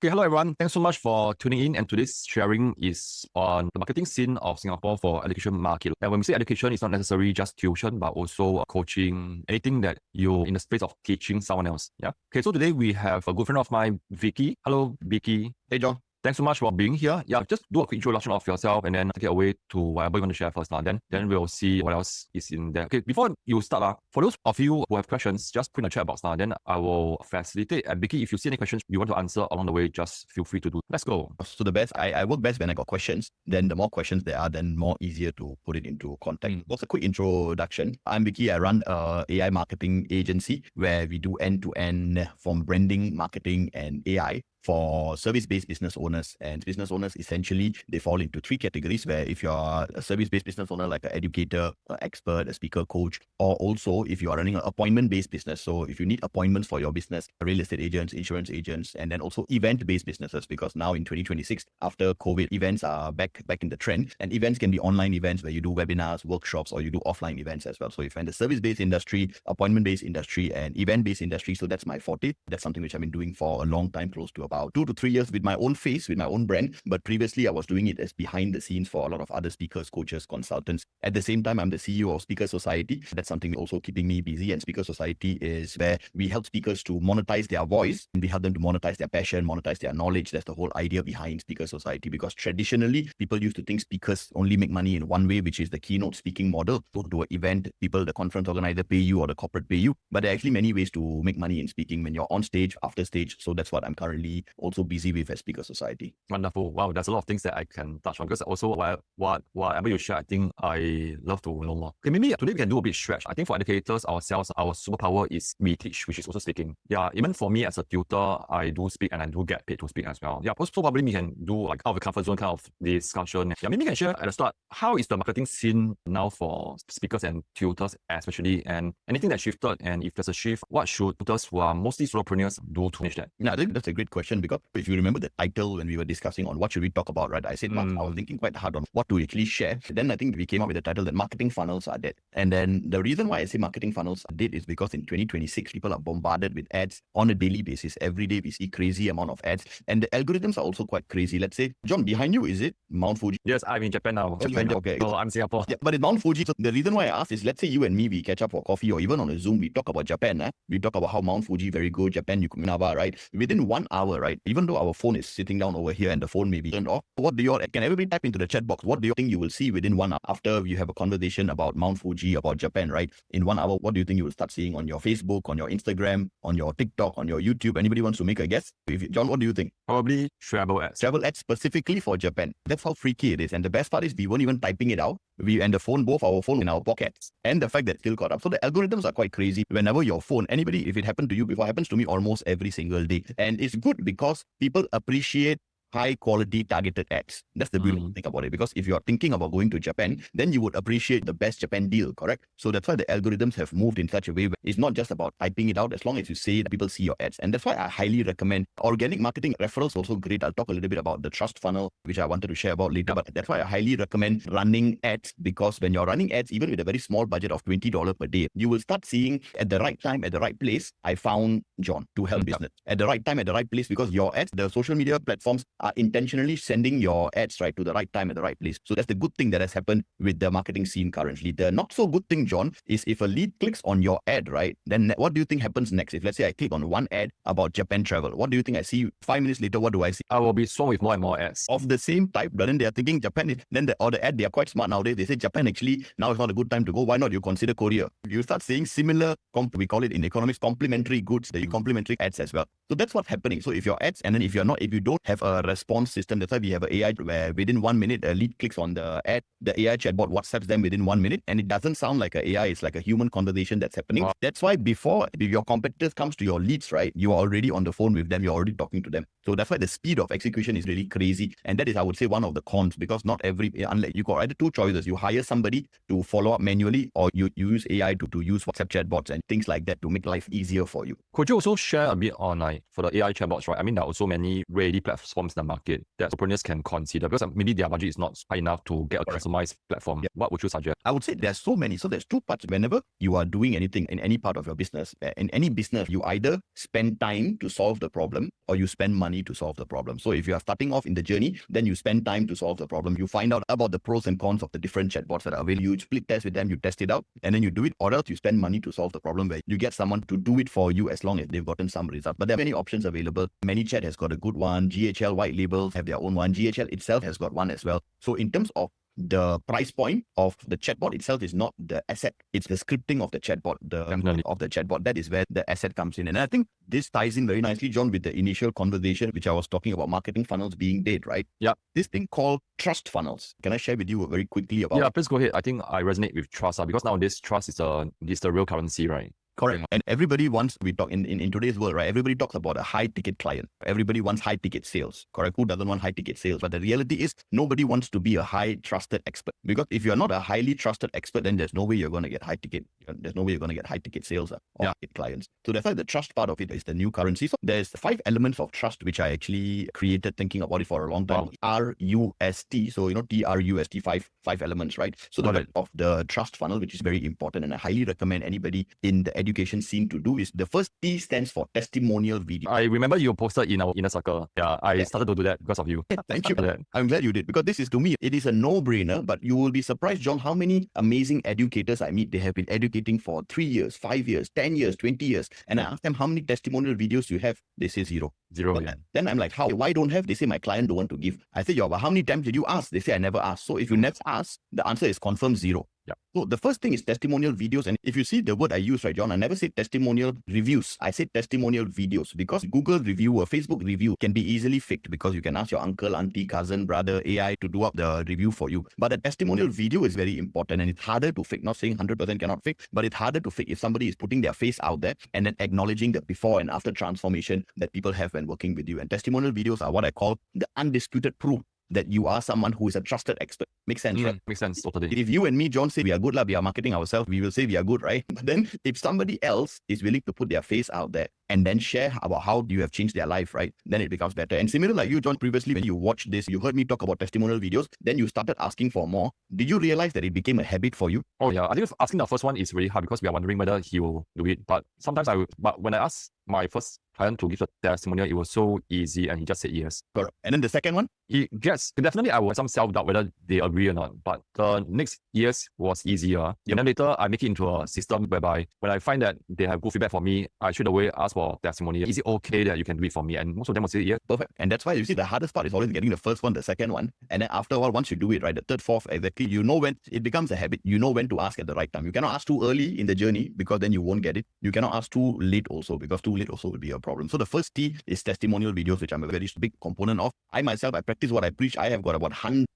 Okay, hello everyone. Thanks so much for tuning in. And today's sharing is on the marketing scene of Singapore for education market. And when we say education, it's not necessarily just tuition, but also coaching, anything that you in the space of teaching someone else. Yeah. Okay, so today we have a good friend of mine, Vicky. Hello, Vicky. Hey, John. Thanks so much for being here. Yeah, just do a quick introduction of yourself and then take it away to whatever you want to share first. Then we'll see what else is in there. Okay, before you start, for those of you who have questions, just put in the chat box now. Then I will facilitate. And Vicky, if you see any questions you want to answer along the way, just feel free to do. Let's go. So the best, I work best when I got questions. Then the more questions there are, then more easier to put it into context. What's a quick introduction? I'm Vicky. I run a AI marketing agency where we do end-to-end from branding, marketing, and AI for service-based business owners. And business owners, essentially, they fall into three categories where if you're a service-based business owner, like an educator, an expert, a speaker, coach, or also if you are running an appointment-based business. So if you need appointments for your business, real estate agents, insurance agents, and then also event-based businesses, because now in 2026, after COVID, events are back in the trend. And events can be online events where you do webinars, workshops, or you do offline events as well. So if you're in the service-based industry, appointment-based industry, and event-based industry, so that's my forte. That's something which I've been doing for a long time, close to about 2 to 3 years with my own face, with my own brand. But previously, I was doing it as behind the scenes for a lot of other speakers, coaches, consultants. At the same time, I'm the CEO of Speaker Society. That's something also keeping me busy. And Speaker Society is where we help speakers to monetize their voice, and we help them to monetize their passion, monetize their knowledge. That's the whole idea behind Speaker Society, because traditionally, people used to think speakers only make money in one way, which is the keynote speaking model. Go to an event, people, the conference organizer pay you or the corporate pay you. But there are actually many ways to make money in speaking when you're on stage, after stage. So that's what I'm currently also busy with at Speaker Society. Wonderful. Wow, there's a lot of things that I can touch on, because also whatever you share, I think I love to know more. Okay, maybe today we can do a bit stretch. I think for educators ourselves, our superpower is we teach, which is also speaking. Yeah, even for me as a tutor, I do speak and I do get paid to speak as well. Yeah, so probably we can do like out of the comfort zone kind of discussion. Yeah, maybe you can share at the start, how is the marketing scene now for speakers and tutors especially, and anything that shifted, and if there's a shift, what should tutors who are mostly solopreneurs do to manage that? Yeah, I think that's a great question, because if you remember the title when we were discussing on what should we talk about, right? I said, I was thinking quite hard on what to actually share. Then I think we came up with the title that marketing funnels are dead. And then the reason why I say marketing funnels are dead is because in 2026, people are bombarded with ads on a daily basis. Every day we see crazy amount of ads, and the algorithms are also quite crazy. Let's say, John, behind you, is it Mount Fuji? Yes, I'm in Japan now. Okay. Oh, I'm Singapore. Yeah, but it's Mount Fuji. So the reason why I asked is, let's say you and me, we catch up for coffee, or even on a Zoom, we talk about Japan. We talk about how Mount Fuji very good, Japan, Yokohama, right? Within 1 hour, right? Even though our phone is sitting down over here and the phone may be turned off, can everybody type into the chat box, what do you think you will see within 1 hour after you have a conversation about Mount Fuji, about Japan, right? In 1 hour, what do you think you will start seeing on your Facebook, on your Instagram, on your TikTok, on your YouTube? Anybody wants to make a guess? John, what do you think? Probably travel ads. Travel ads specifically for Japan. That's how freaky it is. And the best part is we weren't even typing it out. Both our phone in our pockets, and the fact that it's still caught up. So the algorithms are quite crazy. Whenever your phone, anybody, if it happened to you before, happens to me almost every single day. And it's good because people appreciate high quality targeted ads. That's the beautiful thing about it, because if you're thinking about going to Japan, then you would appreciate the best Japan deal, correct? So that's why the algorithms have moved in such a way where it's not just about typing it out. As long as you say it, people see your ads. And that's why I highly recommend organic marketing. Referrals also great. I'll talk a little bit about the trust funnel, which I wanted to share about later. But that's why I highly recommend running ads, because when you're running ads, even with a very small budget of $20 per day, you will start seeing at the right time, at the right place, I found John to help business. At the right time, at the right place, because your ads, the social media platforms are intentionally sending your ads right to the right time at the right place. So that's the good thing that has happened with the marketing scene currently. The not so good thing, John, is if a lead clicks on your ad, right, then what do you think happens next? If let's say I click on one ad about Japan travel, what do you think I see 5 minutes later? What do I see? I will be swarmed with more and more ads of the same type, but then they are thinking Japan, then the ad, they are quite smart nowadays. They say Japan, actually, now is not a good time to go. Why not you consider Korea? You start seeing similar, we call it in economics, complementary goods, the complementary ads as well. So that's what's happening. So if your ads, and then if you don't have a response system, that's why we have an AI where within 1 minute, a lead clicks on the ad, the AI chatbot WhatsApps them within 1 minute, and it doesn't sound like an AI, it's like a human conversation that's happening. Wow. That's why before your competitors comes to your leads, right, you are already on the phone with them, you're already talking to them. So that's why the speed of execution is really crazy. And that is, I would say, one of the cons, because not every, unless you got either two choices, you hire somebody to follow up manually, or you use AI to use WhatsApp chatbots and things like that to make life easier for you. Could you also share a bit on for the AI chatbots, right? I mean, there are also many ready platforms the market that entrepreneurs can consider? Because maybe their budget is not high enough to get a customized platform. Yeah. What would you suggest? I would say there's so many. So there's two parts. Whenever you are doing anything in any part of your business, in any business, you either spend time to solve the problem or you spend money to solve the problem. So if you are starting off in the journey, then you spend time to solve the problem. You find out about the pros and cons of the different chatbots that are available. You split test with them, you test it out, and then you do it, or else you spend money to solve the problem where you get someone to do it for you as long as they've gotten some result. But there are many options available. ManyChat has got a good one. GHL White Labels have their own one. GHL itself has got one as well. So in terms of the price point of the chatbot itself is not the asset. It's the scripting of the chatbot, of the chatbot. That is where the asset comes in. And I think this ties in very nicely, John, with the initial conversation, which I was talking about marketing funnels being dead, right? Yeah. This thing called trust funnels. Can I share with you very quickly about? Yeah, please go ahead. I think I resonate with trust because nowadays trust is the real currency, right? Correct. And everybody wants, we talk in today's world, right? Everybody talks about a high ticket client. Everybody wants high ticket sales. Correct. Who doesn't want high ticket sales? But the reality is nobody wants to be a high trusted expert, because if you're not a highly trusted expert, then there's no way you're going to get high ticket. There's no way you're going to get high ticket sales or ticket clients. So that's why the trust part of it is the new currency. So there's 5 elements of trust, which I actually created thinking about it for a long time. RUST. So, TRUST, five elements, right? So the of the trust funnel, which is very important. And I highly recommend anybody in the education scene to do is the first T stands for testimonial video. I remember you posted in our inner circle. Yeah, I started to do that because of you. Thank you. I'm glad you did, because this is, to me, it is a no-brainer, but you will be surprised, John, how many amazing educators I meet. They have been educating for 3 years, 5 years, 10 years, 20 years. And I ask them, how many testimonial videos you have? They say 0. Then I'm like, how? Why don't have? They say, my client don't want to give. I say, but how many times did you ask? They say, I never asked. So if you never ask, the answer is confirmed 0. Yeah. So the first thing is testimonial videos. And if you see the word I use, right, John, I never say testimonial reviews. I say testimonial videos, because Google review or Facebook review can be easily faked, because you can ask your uncle, auntie, cousin, brother, AI to do up the review for you. But a testimonial video is very important, and it's harder to fake. Not saying 100% cannot fake, but it's harder to fake if somebody is putting their face out there and then acknowledging the before and after transformation that people have when working with you. And testimonial videos are what I call the undisputed proof that you are someone who is a trusted expert. Makes sense, right? Makes sense, totally. If you and me, John, say we are good, we are marketing ourselves, we will say we are good, right? But then if somebody else is willing to put their face out there and then share about how you have changed their life, right, then it becomes better. And similar like you, John, previously when you watched this, you heard me talk about testimonial videos, then you started asking for more. Did you realize that it became a habit for you? Oh yeah, I think asking the first one is really hard because we are wondering whether he will do it. But sometimes but when I asked my first client to give a testimonial, it was so easy and he just said yes. Correct. And then the second one? Definitely I was some self-doubt whether they agree or not. But the next years was easier. And then later I make it into a system whereby when I find that they have good feedback for me, I straight away ask for testimonial. Is it okay that you can do it for me? And most of them will say yes. Perfect. And that's why you see the hardest part is always getting the first one, the second one. And then after a while, once you do it, right, the third, fourth, exactly, you know when it becomes a habit, you know when to ask at the right time. You cannot ask too early in the journey because then you won't get it. You cannot ask too late also, because too late also will be a problem. So the first T is testimonial videos, which I'm a very big component of. I myself, I practice what I preach. I have got about 100+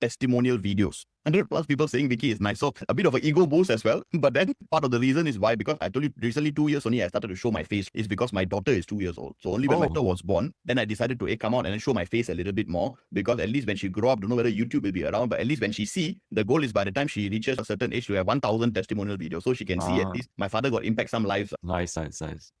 testimonial videos. 100+ people saying Vicky is nice. So a bit of an ego boost as well. But then part of the reason is why, because I told you recently 2 years only I started to show my face, is because my daughter is 2 years old. So only when my daughter was born, then I decided to come out and show my face a little bit more, because at least when she grow up, don't know whether YouTube will be around, but at least when she see, the goal is by the time she reaches a certain age to have 1,000 testimonial videos. So she can see at least my father got impact some lives. Nice.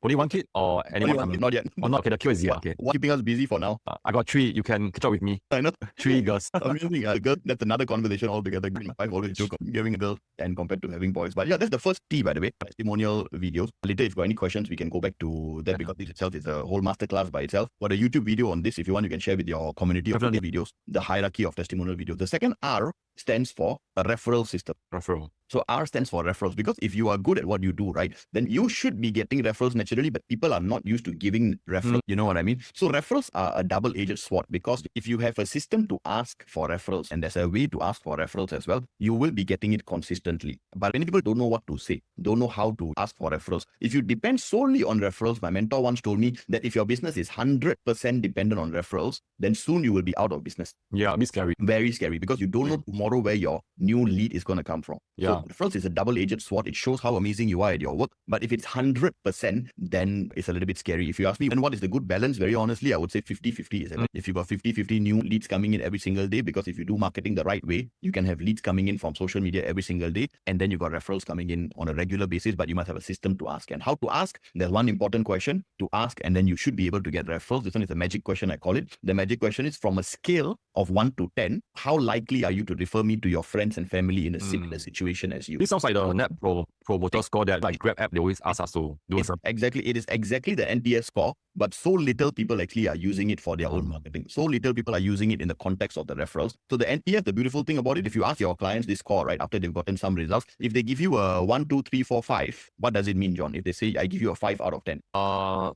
Only one kid or anyone? Only one kid, not yet. Oh, not okay. The queue is here. Okay. What's keeping us busy for now? I got 3. You can catch up with me. I know. 3 girls. Amazing. Girl, that's another conversation altogether. I've always joke of giving a girl and compared to having boys. But yeah, that's the first T, by the way, testimonial videos. Later, if you've got any questions, we can go back to that, because this itself is a whole masterclass by itself. But a YouTube video on this, if you want, you can share with your community of videos, the hierarchy of testimonial videos. The second R stands for a referral system. Referral. So R stands for referrals, because if you are good at what you do, right, then you should be getting referrals naturally, but people are not used to giving referrals. You know what I mean? So referrals are a double-edged sword, because if you have a system to ask for referrals, and there's a way to ask for referrals as well, you will be getting it consistently. But many people don't know what to say, don't know how to ask for referrals. If you depend solely on referrals, my mentor once told me that if your business is 100% dependent on referrals, then soon you will be out of business. Yeah, a bit scary. Very scary, because you don't know tomorrow tomorrow where your new lead is going to come from. Yeah. So referrals is a double-edged sword. It shows how amazing you are at your work. But if it's 100%, then it's a little bit scary. If you ask me, then what is the good balance? Very honestly, I would say 50-50 is If you've got 50-50 new leads coming in every single day, because if you do marketing the right way, you can have leads coming in from social media every single day. And then you've got referrals coming in on a regular basis, but you must have a system to ask. And how to ask? There's one important question to ask, and then you should be able to get referrals. This one is a magic question, I call it. The magic question is, from a scale of 1 to 10, how likely are you to refer me to your friends and family in a similar situation as you? This sounds like the net promoter score that like Grab app, they always ask us to do. It is exactly the NPS score, but so little people actually are using it for their own marketing. So little people are using it in the context of the referrals. So the NPS, the beautiful thing about it, if you ask your clients this score, right, after they've gotten some results, if they give you a 1, 2, 3, 4, 5, what does it mean, John? If they say, I give you a 5 out of 10.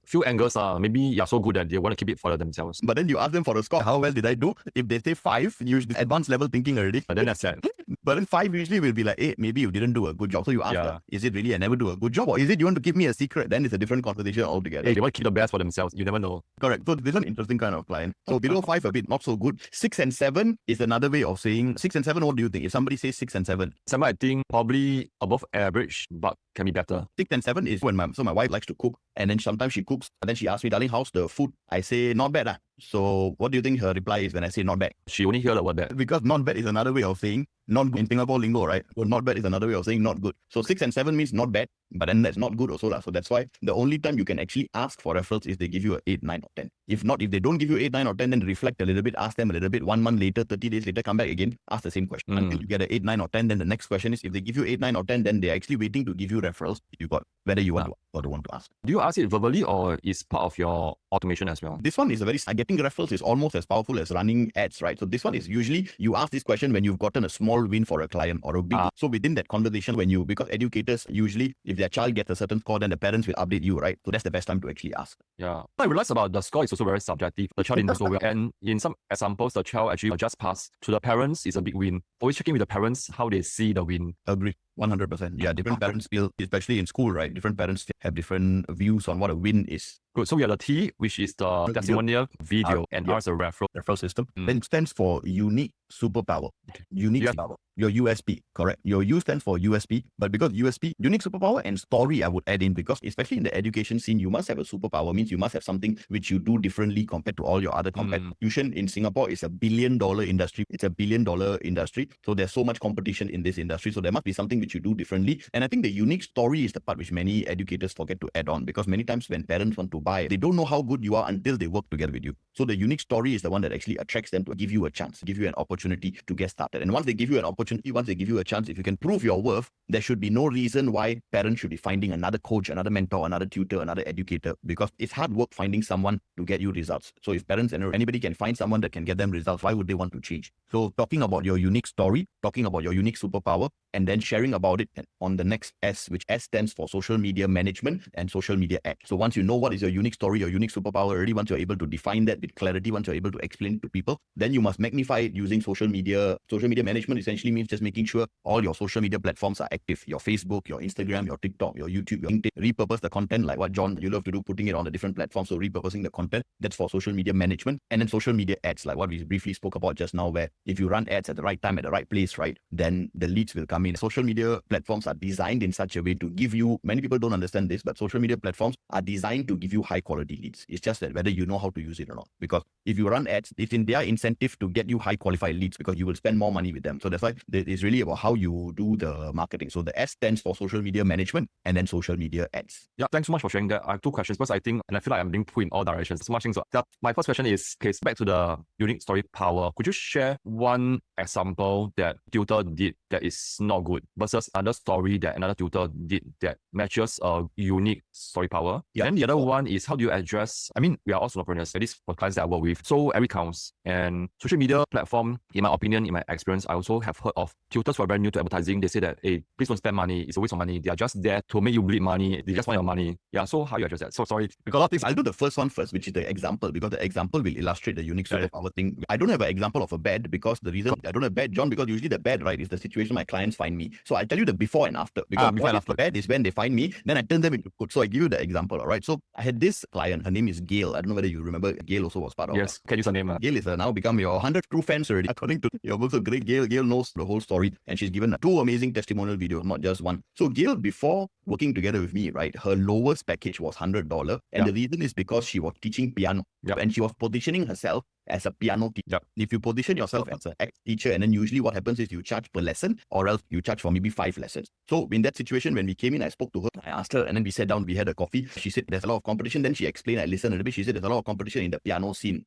Few angles are maybe you're so good that they want to keep it for themselves. But then you ask them for a score, how well did I do? If they say 5, usually advanced level thinking already. But then that's sad. But then 5 usually will be like, hey, maybe you didn't do a good job. So you ask them, is it really I never do a good job? Or is it you want to give me a secret? Then it's a different conversation altogether. Hey, they want to keep the best for themselves. You never know. Correct. So this is an interesting kind of client. So below 5, a bit not so good. 6 and 7 is another way of saying 6 and 7. What do you think? If somebody says 6 and 7, 7, I think probably above average, but can be better. 6 and 7 is when my wife likes to cook, and then sometimes she cooks, and then she asks me, darling, how's the food? I say, not bad. So what do you think her reply is when I say not bad? She only heard the word bad. Because not bad is another way of saying not good in Singapore lingo, right? Well, not bad is another way of saying not good. So 6 and 7 means not bad, but then that's not good also. So that's why the only time you can actually ask for referrals is they give you a 8, 9 or 10. If not, if they don't give you 8, 9 or 10, then reflect a little bit, ask them a little bit. 1 month later, 30 days later, come back again, ask the same question until you get an 8, 9 or 10. Then the next question is, if they give you 8, 9 or 10, then they're actually waiting to give you referrals. You got whether you want to or don't want to ask. Do you ask it verbally or is part of your automation as well? This one is getting referrals is almost as powerful as running ads, right? So this one is usually you ask this question when you've gotten a small win for a client or a big. So within that conversation, because educators usually, if their child gets a certain score, then the parents will update you, right? So that's the best time to actually ask. Yeah. I realized about the score is also very subjective. The child didn't do so well. And in some examples, the child actually just passed. To the parents, it's a big win. Always checking with the parents how they see the win. Agree. 100%. Yeah, different parents feel, especially in school, right? Different parents have different views on what a win is. Good. So we have the T, which is the testimonial video, and R is a referral system. Then stands for unique superpower. Unique superpower. Your USP, correct? Your U stands for USP, but because USP, unique superpower and story, I would add in, because especially in the education scene, you must have a superpower, means you must have something which you do differently compared to all your other competitors. Tuition in Singapore is $1 billion industry. It's $1 billion industry. So there's so much competition in this industry. So there must be something which you do differently. And I think the unique story is the part which many educators forget to add on, because many times when parents want to buy, they don't know how good you are until they work together with you. So the unique story is the one that actually attracts them to give you a chance, give you an opportunity to get started. And once they give you an opportunity, once they give you a chance, if you can prove your worth, there should be no reason why parents should be finding another coach, another mentor, another tutor, another educator, because it's hard work finding someone to get you results. So if parents and anybody can find someone that can get them results, why would they want to change? So talking about your unique story, talking about your unique superpower, and then sharing about it on the next S, which S stands for social media management and social media ads. So once you know what is your unique story, your unique superpower already, once you're able to define that with clarity, once you're able to explain it to people, then you must magnify it using social media. Social media management essentially means just making sure all your social media platforms are active. Your Facebook, your Instagram, your TikTok, your YouTube, your LinkedIn. Repurpose the content like what John, you love to do, putting it on the different platforms. So repurposing the content, that's for social media management. And then social media ads, like what we briefly spoke about just now, where if you run ads at the right time, at the right place, right, then the leads will come in. Social media platforms are designed in such a way to give you, many people don't understand this, but social media platforms are designed to give you high quality leads. It's just that whether you know how to use it or not. Because if you run ads, it's in their incentive to get you high qualified leads, because you will spend more money with them. So that's why it's really about how you do the marketing. So the S stands for social media management and then social media ads. Yeah, thanks so much for sharing that. I have 2 questions. First, I think, and I feel like I'm being pulled in all directions. So much things. So my first question is, okay, so back to the unique story power. Could you share one example that tutor did that is not good versus another story that another tutor did that matches a unique story power? Yeah. And the other one is, how do you address, I mean, we are all solopreneurs, at least for clients that I work with. So every counts. And social media platform, in my opinion, in my experience, I also have heard of tutors who are brand new to advertising. They say that, hey, please don't spend money. It's a waste of money. They are just there to make you bleed money. They just want your money. Yeah. So how do you address that? So sorry, because a lot of things. I'll do the first one first, which is the example, because the example will illustrate the unique superpower thing. I don't have an example of a bad, because the reason I don't have bad, John, because usually the bad, right, is the situation my clients find me. So So I tell you the before and after, because before and after. bad is when they find me, then I turn them into good. So I give you the example, all right? So I had this client, her name is Gail. I don't know whether you remember, Gail also was part of Yes, can use her name. Gail is now become your 100th true fans already. According to your book, so great Gail. Gail knows the whole story, and she's given 2 amazing testimonial videos, not just one. So Gail, before working together with me, right, her lowest package was $100, and the reason is because she was teaching piano, and she was positioning herself as a piano teacher. If you position yourself as an teacher, and then usually what happens is you charge per lesson, or else you charge for maybe 5 lessons. So in that situation, when we came in, I spoke to her, I asked her, and then we sat down, we had a coffee. She said there's a lot of competition. Then she explained, I listened a little bit. She said there's a lot of competition in the piano scene.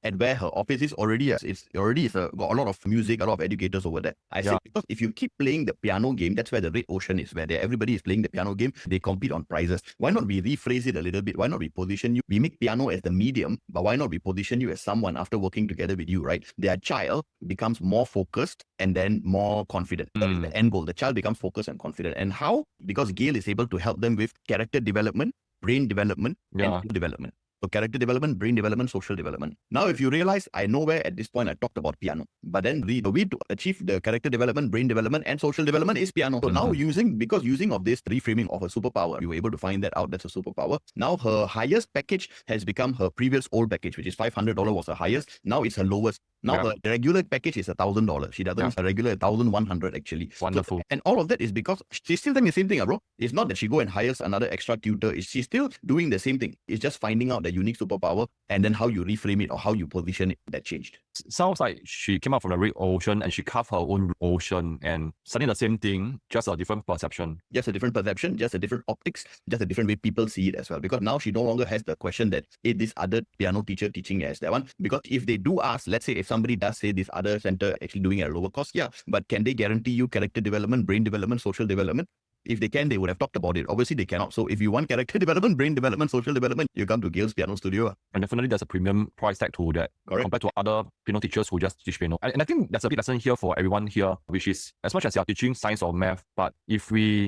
And where her office is already, got a lot of music, a lot of educators over there. I said, because if you keep playing the piano game, that's where the red ocean is, where everybody is playing the piano game. They compete on prizes. Why not we rephrase it a little bit? Why not we position you? We make piano as the medium, but why not we position you as someone after working together with you, right? Their child becomes more focused and then more confident. That is the end goal. The child becomes focused and confident. And how? Because Gail is able to help them with character development, brain development, and skill development. So character development, brain development, social development. Now, if you realize, I know where at this point I talked about piano, but then the way to achieve the character development, brain development, and social development is piano. So now using of this reframing of a superpower, you were able to find that out. That's a superpower. Now her highest package has become her previous old package, which is $500 was her highest. Now it's her lowest. Now her regular package is $1,000. She doesn't a regular $1,100 actually. Wonderful. So, and all of that is because she's still doing the same thing, bro. It's not that she go and hires another extra tutor. She's still doing the same thing. It's just finding out the unique superpower and then how you reframe it or how you position it that changed. Sounds like she came out from the red ocean and she carved her own ocean and studying the same thing, just a different perception. Just a different perception, just a different optics, just a different way people see it as well. Because now she no longer has the question that is this other piano teacher teaching as that one. Because if they do ask, let's say if somebody does say this other center actually doing it at a lower cost, but can they guarantee you character development, brain development, social development? If they can, they would have talked about it. Obviously, they cannot. So if you want character development, brain development, social development, you come to Gail's Piano Studio. And definitely there's a premium price tag to that. Correct. Compared to other piano teachers who just teach piano. And I think that's a big lesson here for everyone here, which is as much as you're teaching science or math, but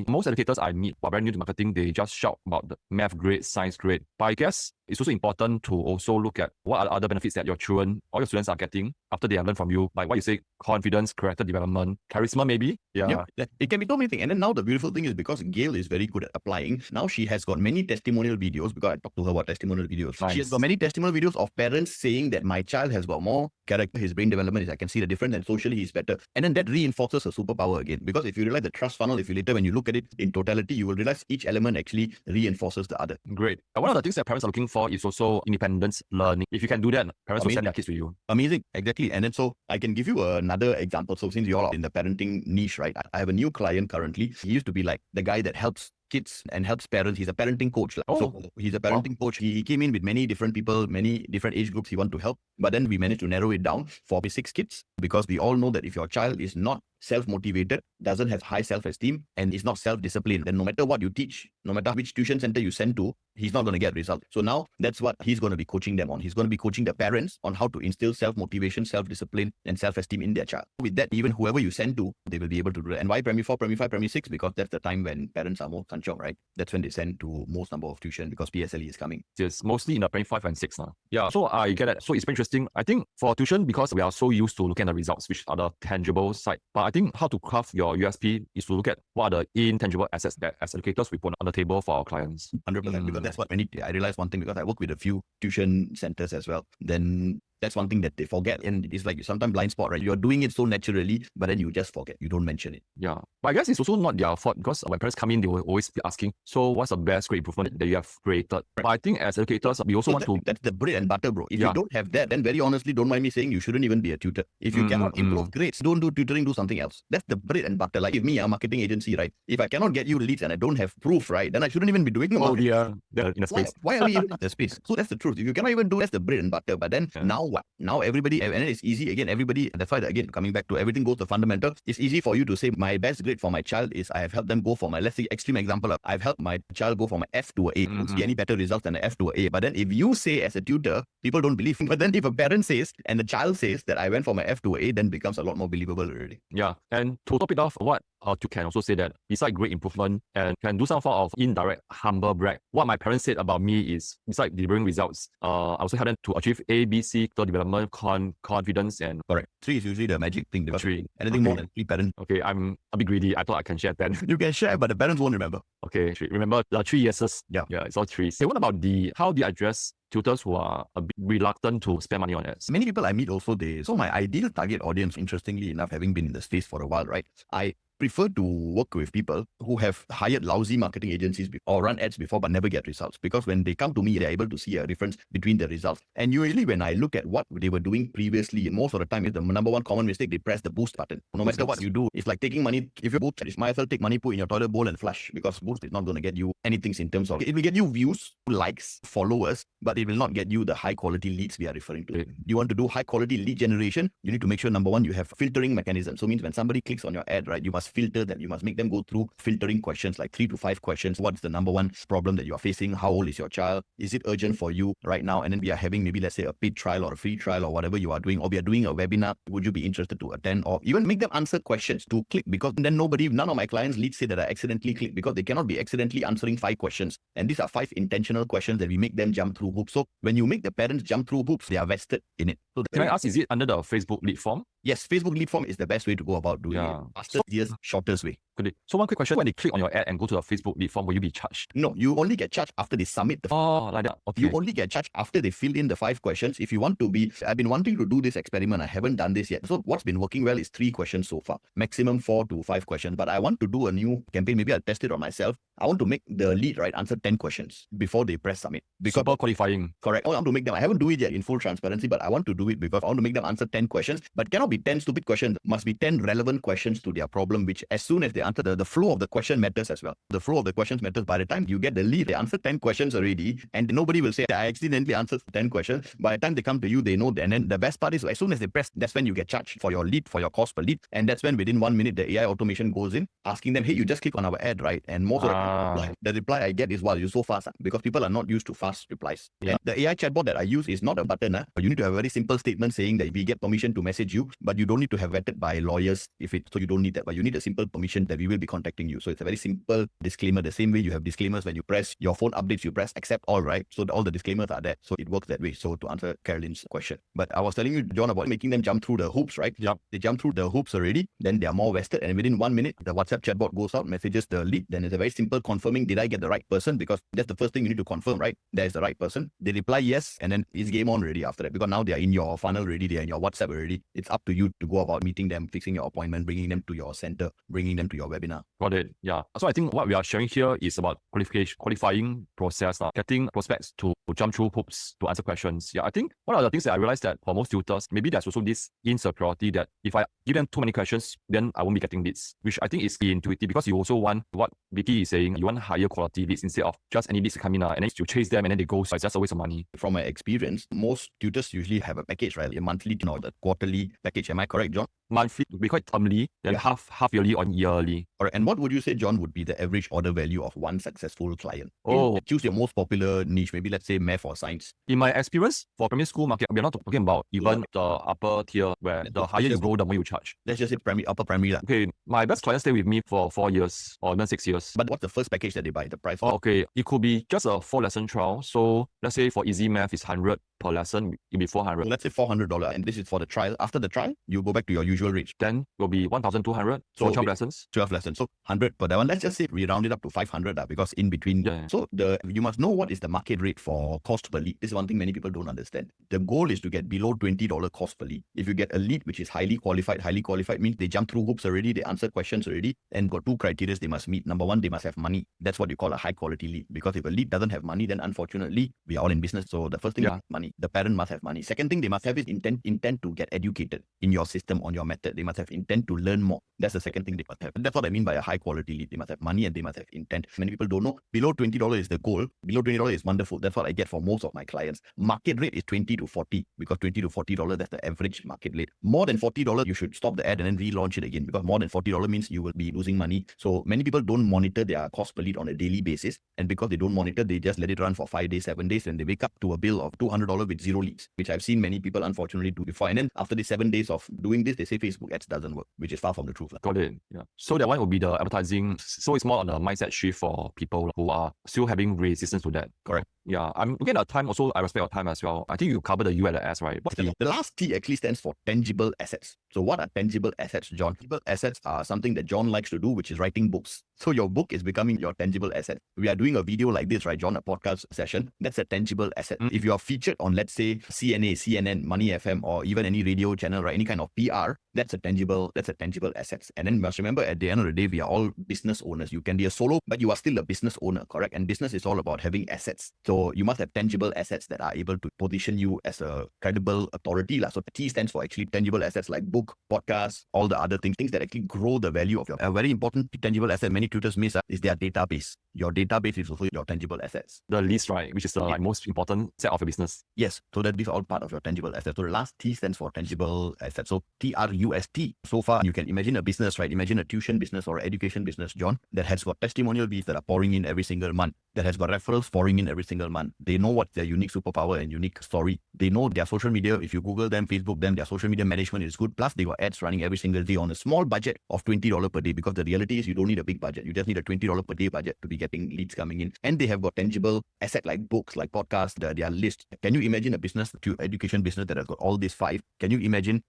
most educators I meet who are very new to marketing, they just shout about the math grade, science grade. But I guess it's also important to also look at what are other benefits that your children or your students are getting after they have learned from you. Like what you say, confidence, character development, charisma maybe. Yeah. It can be so many things. And then now the beautiful thing is because Gail is very good at applying, now she has got many testimonial videos because I talked to her about testimonial videos. Nice. She has got many testimonial videos of parents saying that my child has got more character, his brain development is, I can see the difference, and socially he's better. And then that reinforces her superpower again. Because if you realize the trust funnel, if you later, when you look at it in totality, you will realize each element actually reinforces the other. Great. One of the things that parents are looking for is also independence learning. If you can do that, parents will send their kids to you. Amazing. Exactly. And then so I can give you another example. So since you're all in the parenting niche, right? I have a new client currently. He used to be like the guy that helps kids and helps parents. He's a parenting coach. So he's a parenting coach. He came in with many different people, many different age groups he wanted to help. But then we managed to narrow it down for 6 kids, because we all know that if your child is not self-motivated, doesn't have high self-esteem, and is not self-disciplined, then no matter what you teach, no matter which tuition center you send to, he's not going to get results. So now that's what he's going to be coaching them on. He's going to be coaching the parents on how to instill self-motivation, self-discipline, and self-esteem in their child. With that, even whoever you send to, they will be able to do that. And why primary 4, primary 5, primary 6? Because that's the time when parents are more kanchong, right? That's when they send to most number of tuition because PSLE is coming. Yes, mostly in the primary 5 and 6 now. Yeah, so I get it. So it's very interesting. I think for tuition, because we are so used to looking at the results, which are the tangible side. But I think how to craft your USP is to look at what are the intangible assets that as educators we put on the table for our clients. 100%, because that's what I realized one thing, because I work with a few tuition centers as well. Then that's one thing that they forget. And it's like sometimes blind spot, right? You're doing it so naturally, but then you just forget. You don't mention it. Yeah. But I guess it's also not their fault, because when parents come in, they will always be asking, so what's the best grade improvement that you have created? Right. But I think as educators, we also want to... That's the bread and butter, bro. If you don't have that, then very honestly, don't mind me saying, you shouldn't even be a tutor. If you cannot improve grades, don't do tutoring, do something else. That's the bread and butter. Like if me, a marketing agency, right? If I cannot get you leads and I don't have proof, right? Then I shouldn't even be doing it. Oh, yeah. In a space. Why are we even in the space? So that's the truth. If you cannot even do, that's the bread and butter. But then now what? Now everybody, and it's easy again, everybody, that's why again, coming back to everything goes to fundamental. It's easy for you to say my best grade for my child is I have helped them go for my, let's say extreme example, I've helped my child go from an F to an A. Don't see any better results than an F to an A. But then if you say as a tutor, people don't believe. But then if a parent says and the child says that I went from an F to an A, then becomes a lot more believable already. Yeah. And to top it off, what you can also say that besides great improvement and can do some form of indirect humble brag. What my parents said about me is, besides delivering results, I also help them to achieve A, B, C, development, confidence, and Correct. 3 is usually the magic thing. Because 3. anything more than 3 parents. Okay, I'm a bit greedy. I thought I can share 10. You can share, but the parents won't remember. Okay, 3. Remember the 3 yeses? Yeah. Yeah, it's all 3s. Hey, what about how do you address tutors who are a bit reluctant to spend money on ads? Many people I meet also, so my ideal target audience, interestingly enough, having been in the space for a while, right? I prefer to work with people who have hired lousy marketing agencies or run ads before but never get results, because when they come to me, they're able to see a difference between the results. And usually when I look at what they were doing previously, most of the time is the number one common mistake, they press the boost button. No matter what you do, it's like taking money. If you boost, it's might as well take money, put in your toilet bowl and flush, because boost is not going to get you anything in terms of, it will get you views, likes, followers, but it will not get you the high quality leads we are referring to. You want to do high quality lead generation, you need to make sure, number one, you have filtering mechanism. So it means when somebody clicks on your ad, right, you must filter them. You must make them go through filtering questions, like 3 to 5 questions. What's the number one problem that you are facing? How old is your child? Is it urgent for you right now? And then we are having maybe, let's say, a paid trial or a free trial or whatever you are doing, or we are doing a webinar. Would you be interested to attend? Or even make them answer questions to click, because then none of my clients leads say that I accidentally click, because they cannot be accidentally answering 5 questions. And these are 5 intentional questions that we make them jump through hoops. So when you make the parents jump through hoops, they are vested in it. So can I ask, is it under the Facebook lead form? Yes, Facebook lead form is the best way to go about doing it. Fastest, easiest, shortest way. So one quick question, when they click on your ad and go to the Facebook lead form, will you be charged? No, you only get charged after they submit the form. Oh, like that. Okay. You only get charged after they fill in the 5 questions. If you want to be, I've been wanting to do this experiment. I haven't done this yet. So what's been working well is 3 questions so far, maximum 4 to 5 questions. But I want to do a new campaign. Maybe I'll test it on myself. I want to make the lead, right, answer 10 questions before they press submit. Because super qualifying. Correct. I want to make them, I haven't do it yet in full transparency, but I want to do it because I want to make them answer 10 questions, but cannot be 10 stupid questions. Must be 10 relevant questions to their problem, which as soon as they answer, the flow of the question matters as well. The flow of the questions matters. By the time you get the lead, they answer 10 questions already, and nobody will say, I accidentally answered 10 questions. By the time they come to you, they know. And then the best part is, as soon as they press, that's when you get charged for your lead, for your cost per lead. And that's when within 1 minute, the AI automation goes in, asking them, hey, you just click on our ad, right? And most of the reply I get is, wow, you're so fast, because people are not used to fast replies. Yeah. The AI chatbot that I use is not a button. You need to have a very simple statement saying that we get permission to message you, but you don't need to have vetted by lawyers so you don't need that. But you need a simple permission that we will be contacting you. So it's a very simple disclaimer. The same way you have disclaimers when you press your phone updates, you press accept all, right? So all the disclaimers are there. So it works that way. So to answer Caroline's question. But I was telling you, John, about making them jump through the hoops, right? Yeah. They jump through the hoops already, then they are more vested. And within 1 minute, the WhatsApp chatbot goes out, messages the lead. Then it's a very simple confirming, did I get the right person? Because that's the first thing you need to confirm, right? There's the right person. They reply yes, and then it's game on already after that, because now they are in your funnel already, they are in your WhatsApp already. It's up to you to go about meeting them, fixing your appointment, bringing them to your center, bringing them to your webinar. Got it. Yeah. So I think what we are sharing here is about qualifying process, getting prospects to jump through hoops to answer questions. Yeah, I think one of the things that I realized that for most tutors, maybe there's also this insecurity that if I give them too many questions, then I won't be getting leads, which I think is intuitive, because you also want what Vicky is saying, you want higher quality leads instead of just any leads that come in and then you chase them and then they go. So it's just a waste of money. From my experience, most tutors usually have a package, right? A monthly or the quarterly package. Am I correct, John? Monthly would be quite termly, then half yearly or yearly. All right. And what would you say, John, would be the average order value of one successful client? Oh, choose your most popular niche, maybe let's say math or science. In my experience, for primary school market, we're not talking about even the upper tier where the higher you go, the more you charge. Let's just say upper primary. Okay, my best clients stay with me for 4 years or even 6 years. But what's the first package that they buy, the price? Okay, it could be just a 4-lesson trial. So let's say for easy math is 100 per lesson, it'll be 400. So let's say $400, and this is for the trial. After the trial, you go back to your usual rate. Then will be 1,200 for 12 lessons. 12 lessons. So 100 per that one. Let's just say we round it up to 500 because in between. Yeah. So you must know what is the market rate for cost per lead. This is one thing many people don't understand. The goal is to get below $20 cost per lead. If you get a lead which is highly qualified means they jump through hoops already, they answer questions already, and got 2 criteria they must meet. Number 1, they must have money. That's what you call a high quality lead. Because if a lead doesn't have money, then unfortunately we are all in business. So the first thing is money. The parent must have money. Second thing they must have is intent to get educated in your system, on your method. They must have intent to learn more. That's the second thing they must have. And that's what I mean by a high quality lead. They must have money and they must have intent. Many people don't know. Below $20 is the goal. Below $20 is wonderful. That's what I get for most of my clients. Market rate is $20 to $40 because $20 to $40, that's the average market rate. More than $40, you should stop the ad and then relaunch it again, because more than $40 means you will be losing money. So many people don't monitor their cost per lead on a daily basis. And because they don't monitor, they just let it run for 5 days, 7 days, and they wake up to a bill of $200 $1 with 0 leads, which I've seen many people unfortunately do before. And then after the 7 days of doing this, they say Facebook ads doesn't work, which is far from the truth. Got it. Yeah. So that one will be the advertising. So it's more on a mindset shift for people who are still having resistance to that. Correct. Yeah. I'm looking at time also. I respect your time as well. I think you cover the U and the S, right? What's The last T actually stands for tangible assets. So what are tangible assets, John? Tangible assets are something that John likes to do, which is writing books. So your book is becoming your tangible asset. We are doing a video like this, right, John? A podcast session. That's a tangible asset. If you are featured on, let's say, CNA, CNN, Money FM, or even any radio channel, right, any kind of PR, that's a tangible asset. And then you must remember, at the end of the day, we are all business owners. You can be a solo, but you are still a business owner, correct? And business is all about having assets. So you must have tangible assets that are able to position you as a credible authority. So the T stands for actually tangible assets like book, podcast, all the other things that actually grow the value of your. A very important tangible asset many tutors miss is their database. Your database is also your tangible assets. the list, right? Which is the most important set of your business. Yes, so that these are all part of your tangible assets. So the last T stands for tangible assets. So TRUST. So far, you can imagine a business, right? Imagine a tuition business or education business, John, that has got testimonial fees that are pouring in every single month, that has got referrals pouring in every single month. They know what's their unique superpower and unique story. They know their social media. If you Google them, Facebook them, their social media management is good. Plus, they got ads running every single day on a small budget of $20 per day, because the reality is you don't need a big budget. You just need a $20 per day budget to be getting leads coming in. And they have got tangible asset like books, like podcasts, their list. Can you imagine a business, to education business that has got all these 5? Can you imagine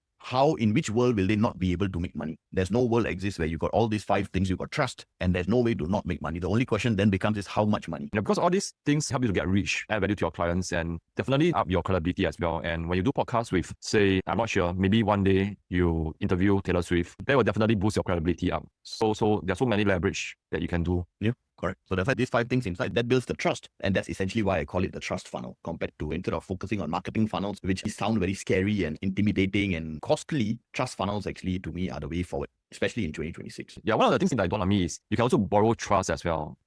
in which world will they not be able to make money? There's no world exists where you got all these 5 things, you got trust, and there's no way to not make money. The only question then becomes is how much money? Yeah, because all these things help you to get reach, add value to your clients, and definitely up your credibility as well. And when you do podcasts with, say, I'm not sure, maybe one day you interview Taylor Swift, that will definitely boost your credibility up. So there's so many leverage that you can do. Yeah. Correct. So there's these 5 things inside that builds the trust. And that's essentially why I call it the trust funnel, compared to, instead of focusing on marketing funnels, which sound very scary and intimidating and costly, trust funnels actually to me are the way forward, especially in 2026. Yeah, one of the things that dawned on me is you can also borrow trust as well.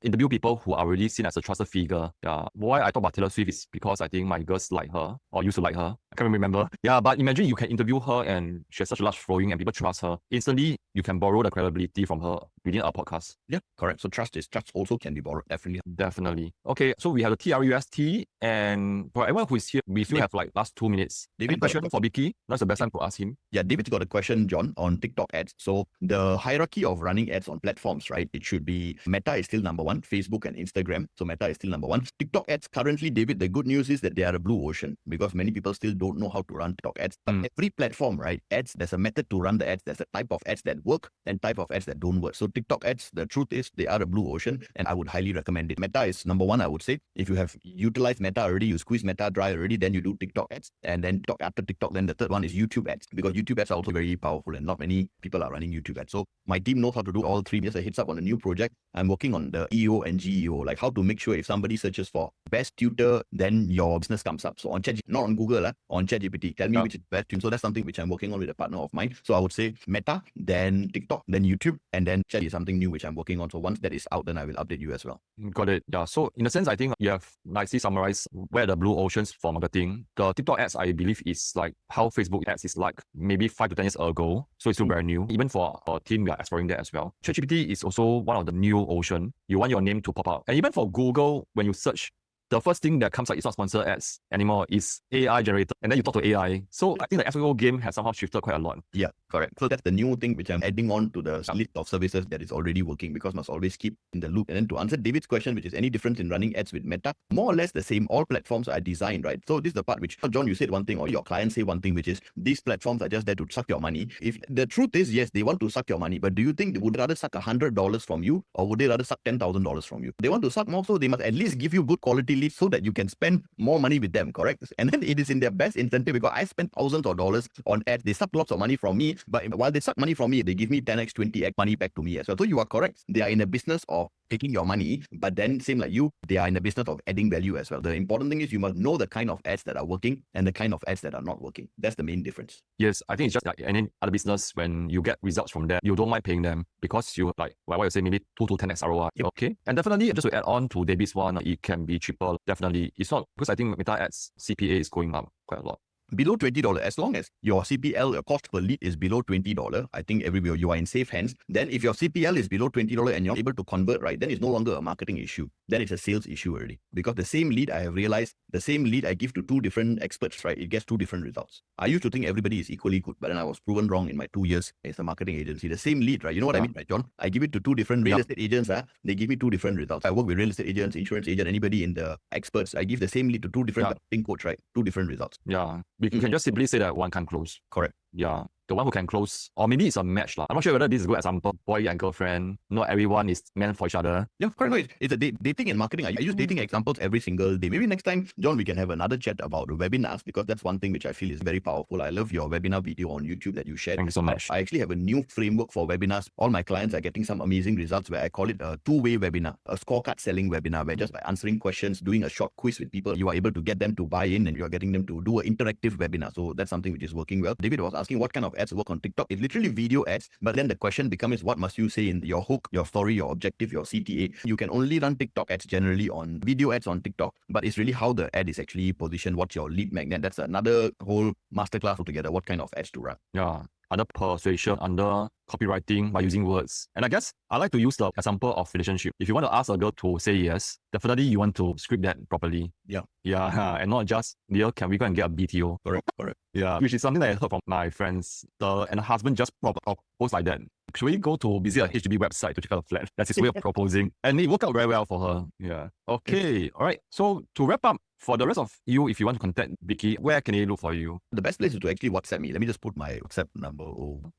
Interview people who are already seen as a trusted figure. Yeah. Why I talk about Taylor Swift is because I think my girls like her or used to like her. I can't remember. Yeah, but imagine you can interview her and she has such a large following and people trust her. Instantly, you can borrow the credibility from her within our podcast. Yeah, correct. So trust also can be borrowed, definitely. Definitely. Okay, so we have the TRUST, and for everyone who is here, we still have like last 2 minutes. David, question for Vicky. That's the best time to ask him. Yeah, David's got a question, John, on TikTok ads. So the hierarchy of running ads on platforms, right? It should be Meta is still number 1, Facebook and Instagram. So Meta is still number 1. TikTok ads currently, David, the good news is that they are a blue ocean, because many people still don't know how to run TikTok ads. But every platform, right? Ads, there's a method to run the ads. There's a type of ads that work and type of ads that don't work. So TikTok ads, the truth is they are a blue ocean, and I would highly recommend it. Meta is number 1, I would say. If you have utilized Meta already, you squeeze Meta dry already, then you do TikTok ads. And then after TikTok, then the third one is YouTube ads, because YouTube ads are also very powerful and not many people are running YouTube ads. So my team knows how to do all 3. Just a heads up on a new project. I'm working on the EO and GEO, like how to make sure if somebody searches for best tutor, then your business comes up. So on ChatGPT, not on Google, on ChatGPT, tell me which is best tutor. So that's something which I'm working on with a partner of mine. So I would say Meta, then TikTok, then YouTube, and then Chat is something new which I'm working on. So once that is out, then I will update you as well. Got it. Yeah. So in a sense, I think you have nicely summarized where the blue oceans for marketing. The TikTok ads, I believe, is like how Facebook ads is like maybe 5 to 10 years ago. So it's still very new. Even for our team, we are exploring that as well. ChatGPT is also one of the new ocean. You want your name to pop out. And even for Google, when you search, the first thing that comes out is not sponsored ads anymore, is AI generated. And then you talk to AI. So I think the SEO game has somehow shifted quite a lot. Yeah, correct. So that's the new thing which I'm adding on to the list of services that is already working, because must always keep in the loop. And then to answer David's question, which is any difference in running ads with Meta, more or less the same. All platforms are designed, right? So this is the part which, John, you said one thing, or your clients say one thing, which is these platforms are just there to suck your money. If the truth is, yes, they want to suck your money, but do you think they would rather suck $100 from you, or would they rather suck $10,000 from you? They want to suck more, so they must at least give you good quality leads so that you can spend more money with them, correct? And then it is in their best incentive, because I spend thousands of dollars on ads. They suck lots of money from me, but while they suck money from me, they give me 10x, 20x money back to me as well. So you are correct. They are in the business of taking your money, but then same like you, they are in the business of adding value as well. The important thing is you must know the kind of ads that are working and the kind of ads that are not working. That's the main difference. Yes, I think it's just like any other business. When you get results from them, you don't mind paying them because you like what you say, maybe 2 to 10x ROI. Yep. Okay. And definitely just to add on to David's one, it can be cheaper. Definitely. It's not, because I think Meta ads CPA is going up quite a lot. below $20, as long as your CPL, your cost per lead is below $20, I think everywhere you are in safe hands. Then if your CPL is below $20 and you're able to convert, right, then it's no longer a marketing issue. Then it's a sales issue already. Because the same lead, I have realized, the same lead I give to two different experts, right, it gets two different results. I used to think everybody is equally good, but then I was proven wrong in my 2 years as a marketing agency. The same lead, right, you know what I mean, right, John? I give it to two different real estate agents, they give me two different results. I work with real estate agents, insurance agent, anybody in the experts. I give the same lead to two different marketing coach, right, two different results. Yeah, you can just simply say that one can't close. Correct. Yeah, the one who can close, or maybe it's a match. I'm not sure whether this is a good example. Boy and girlfriend, not everyone is meant for each other. Yeah, correct. It's a dating and marketing. I use dating examples every single day. Maybe next time, John, we can have another chat about webinars, because that's one thing which I feel is very powerful. I love your webinar video on YouTube that you shared. Thank you so much. I actually have a new framework for webinars. All my clients are getting some amazing results where I call it a two-way webinar, a scorecard selling webinar, where just by answering questions, doing a short quiz with people, you are able to get them to buy in and you are getting them to do an interactive webinar. So that's something which is working well. David was asking what kind of ads work on TikTok. It's literally video ads, but then the question becomes what must you say in your hook, your story, your objective, your CTA. You can only run TikTok ads generally on video ads on TikTok, but it's really how the ad is actually positioned, what's your lead magnet. That's another whole masterclass altogether, what kind of ads to run. Yeah, under persuasion, under copywriting, by using words. And I guess I like to use the example of relationship. If you want to ask a girl to say yes, definitely you want to script that properly. Yeah. Yeah, and not just, dear, can we go and get a BTO? Correct. Yeah, which is something that I heard from my friends. And the husband just proposed like that. Should we go to visit a HDB website to check out a flat? That's his way of proposing. And it worked out very well for her. Yeah. Okay. All right. So to wrap up, for the rest of you, if you want to contact Vicky, where can they look for you? The best place is to actually WhatsApp me. Let me just put my WhatsApp number over.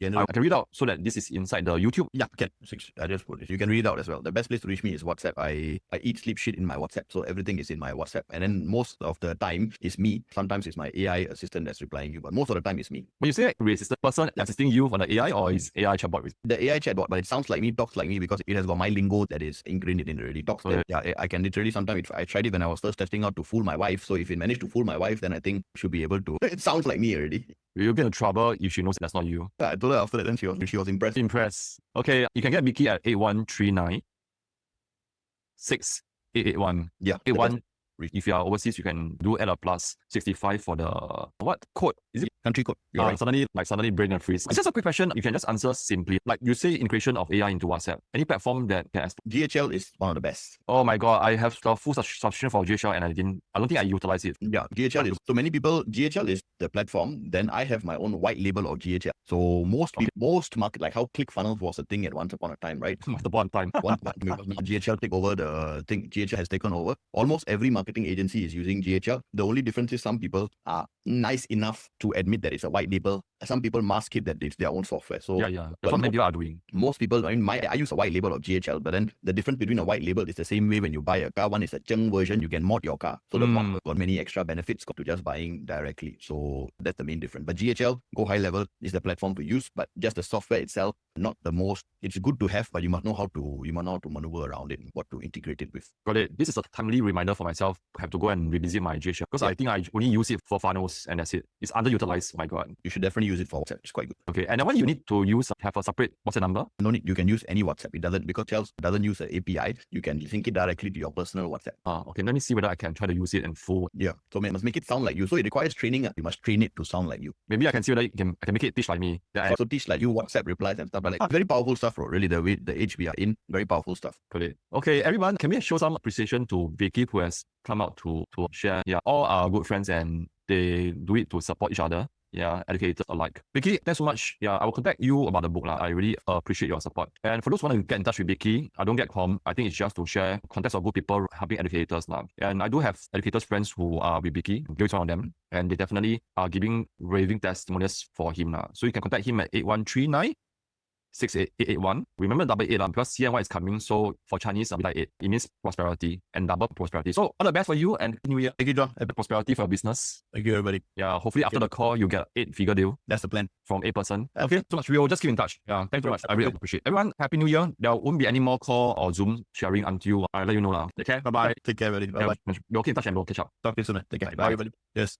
I can read out so that this is inside the YouTube. Yeah, can. I just put it. You can read it out as well. The best place to reach me is WhatsApp. I eat, sleep, shit in my WhatsApp. So everything is in my WhatsApp. And then most of the time it's me. Sometimes it's my AI assistant that's replying you, but most of the time it's me. When you say is the person assisting you on the AI, or is AI chatbot? The AI chatbot, but it sounds like me, talks like me, because it has got my lingo that is ingrained in it already. Talks. Yeah, I can literally sometimes, I tried it when I was first testing out to fool my wife. So if it managed to fool my wife, then I think should be able to. It sounds like me already. You'll get in trouble if she knows that's not you. Yeah, I told her after that, then she was impressed. Okay, you can get Vicky at 8139 6881. Yeah. 81. If you are overseas, you can do add a plus 65 for the what code? Is it country code? Right. Suddenly brain and freeze. It's just a quick question. You can just answer simply. Like you say, integration of AI into WhatsApp. Any platform that can. GHL is one of the best. Oh my god, I have the full subscription for GHL and I don't think I utilize it. Yeah, GHL is, so many people, GHL is the platform. Then I have my own white label of GHL. So most market, like how ClickFunnels was a thing at once upon a time, right? Once upon a time. GHL take over the thing. GHL has taken over. Almost every marketing agency is using GHL. The only difference is some people are nice enough to admit that it's a white label. Some people mask it that it's their own software. So yeah. That's what many people are doing. Most people, I use a white label of GHL, but then the difference between a white label is the same way when you buy a car. One is a Cheng version, you can mod your car. So the mod got many extra benefits to just buying directly. So that's the main difference. But GHL, go high level, is the platform to use, but just the software itself, not the most. It's good to have, but you must know how to maneuver around it and what to integrate it with. Got it. This is a timely reminder for myself. I have to go and revisit my GHL because I think I only use it for funnels and that's it. It's underutilized. My God. You should definitely use it for WhatsApp. It's quite good. Okay. And then when you need to have a separate WhatsApp number? No need. You can use any WhatsApp. It doesn't, because Chels doesn't use an API. You can sync it directly to your personal WhatsApp. Okay. Let me see whether I can try to use it in full. Yeah. So must make it sound like you. So it requires training. You must train it to sound like you. Maybe I can see whether I can make it teach like me. So teach like you, WhatsApp replies and stuff like that. Very powerful stuff, bro. Really, the age we are in, very powerful stuff. Got it. Okay, everyone, can we show some appreciation to Vicky, who has come out to share? Yeah, all our good friends and they do it to support each other. Yeah, educators alike. Vicky, thanks so much. Yeah, I will contact you about the book. I really appreciate your support. And for those who want to get in touch with Vicky, I don't get com. I think it's just to share contacts of good people helping educators now. And I do have educators friends who are with Vicky. Gil is one of them. And they definitely are giving raving testimonials for him now. So you can contact him at 8139 68881. Remember double 8 because CNY is coming. So for Chinese, it'll be like 8. It means prosperity and double prosperity. So all the best for you and New Year. Thank you, John. Happy prosperity for your business. Thank you, everybody. Yeah, hopefully after the call, you get an 8-figure deal. That's the plan. From a person. Okay, so much. We will just keep in touch. Yeah, thanks very much. I really appreciate it. Everyone, Happy New Year. There won't be any more call or Zoom sharing until I let you know now. Take care. Bye-bye. Take care, everybody. Bye-bye. We'll keep in touch and we'll catch up. Talk to you soon. Take care. Bye, Bye, everybody. Yes.